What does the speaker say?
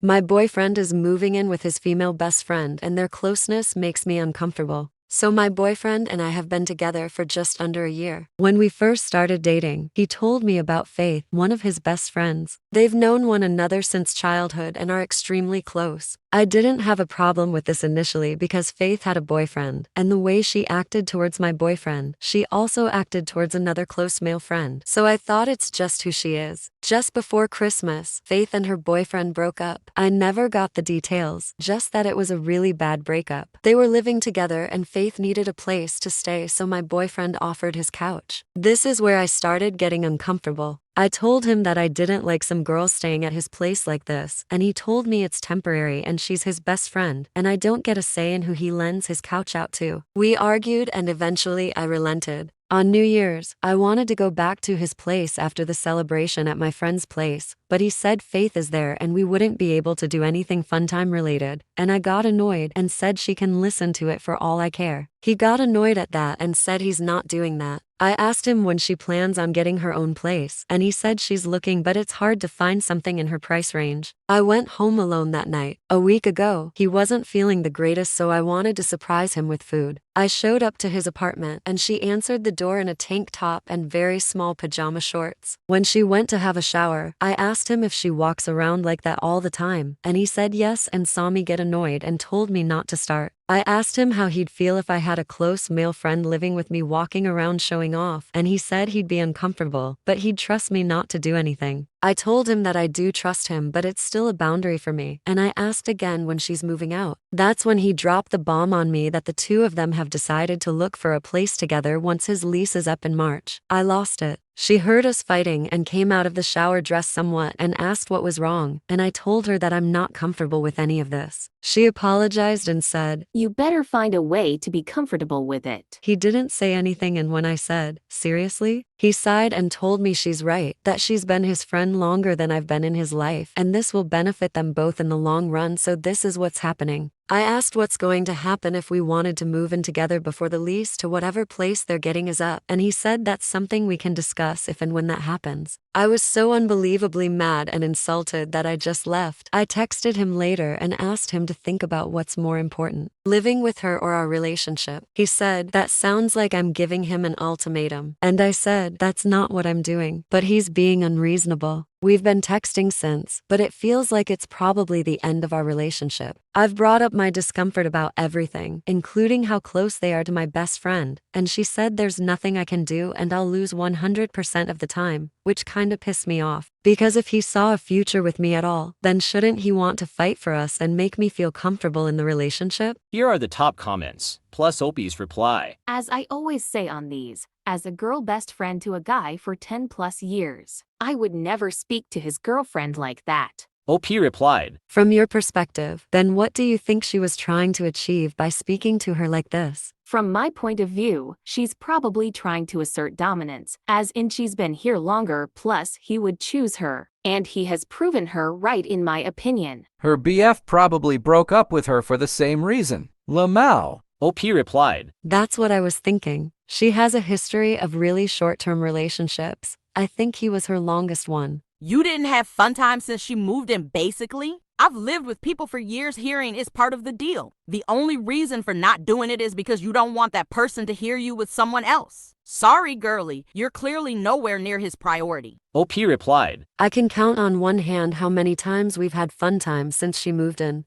My boyfriend is moving in with his female best friend and their closeness makes me uncomfortable. So my boyfriend and I have been together for just under a year. When we first started dating, he told me about Faith, one of his best friends. They've known one another since childhood and are extremely close. I didn't have a problem with this initially because Faith had a boyfriend, and the way she acted towards my boyfriend, she also acted towards another close male friend. So I thought it's just who she is. Just before Christmas, Faith and her boyfriend broke up. I never got the details, just that it was a really bad breakup. They were living together and Faith needed a place to stay, so my boyfriend offered his couch. This is where I started getting uncomfortable. I told him that I didn't like some girls staying at his place like this, and he told me it's temporary and she's his best friend, and I don't get a say in who he lends his couch out to. We argued and eventually I relented. On New Year's, I wanted to go back to his place after the celebration at my friend's place, but he said Faith is there and we wouldn't be able to do anything fun time related, and I got annoyed and said she can listen to it for all I care. He got annoyed at that and said he's not doing that. I asked him when she plans on getting her own place, and he said she's looking but it's hard to find something in her price range. I went home alone that night. A week ago, he wasn't feeling the greatest, so I wanted to surprise him with food. I showed up to his apartment and she answered the door in a tank top and very small pajama shorts. When she went to have a shower, I asked him if she walks around like that all the time, and he said yes and saw me get annoyed and told me not to start. I asked him how he'd feel if I had a close male friend living with me walking around showing off, and he said he'd be uncomfortable, but he'd trust me not to do anything. I told him that I do trust him, but it's still a boundary for me, and I asked again when she's moving out. That's when he dropped the bomb on me that the two of them have decided to look for a place together once his lease is up in March. I lost it. She heard us fighting and came out of the shower dressed somewhat and asked what was wrong, and I told her that I'm not comfortable with any of this. She apologized and said, "You better find a way to be comfortable with it." He didn't say anything, and when I said, "Seriously?" he sighed and told me she's right, that she's been his friend longer than I've been in his life, and this will benefit them both in the long run, so this is what's happening. I asked what's going to happen if we wanted to move in together before the lease to whatever place they're getting is up, and he said that's something we can discuss if and when that happens. I was so unbelievably mad and insulted that I just left. I texted him later and asked him to think about what's more important, living with her or our relationship. He said, "That sounds like I'm giving him an ultimatum." And I said, "That's not what I'm doing, but he's being unreasonable." We've been texting since, but it feels like it's probably the end of our relationship. I've brought up my discomfort about everything, including how close they are to my best friend, and she said there's nothing I can do and I'll lose 100% of the time, which kinda pissed me off. Because if he saw a future with me at all, then shouldn't he want to fight for us and make me feel comfortable in the relationship? Here are the top comments, plus Opie's reply. As I always say on these, as a girl best friend to a guy for 10 plus years, I would never speak to his girlfriend like that. OP replied, From your perspective, then what do you think she was trying to achieve by speaking to her like this? From my point of view, she's probably trying to assert dominance, as in she's been here longer, plus he would choose her, and he has proven her right in my opinion. Her BF probably broke up with her for the same reason. Lamau. OP replied, That's what I was thinking. She has a history of really short-term relationships. I think he was her longest one. You didn't have fun time since she moved in, basically? I've lived with people for years hearing it's part of the deal. The only reason for not doing it is because you don't want that person to hear you with someone else. Sorry, girly, you're clearly nowhere near his priority. OP replied, I can count on one hand how many times we've had fun times since she moved in.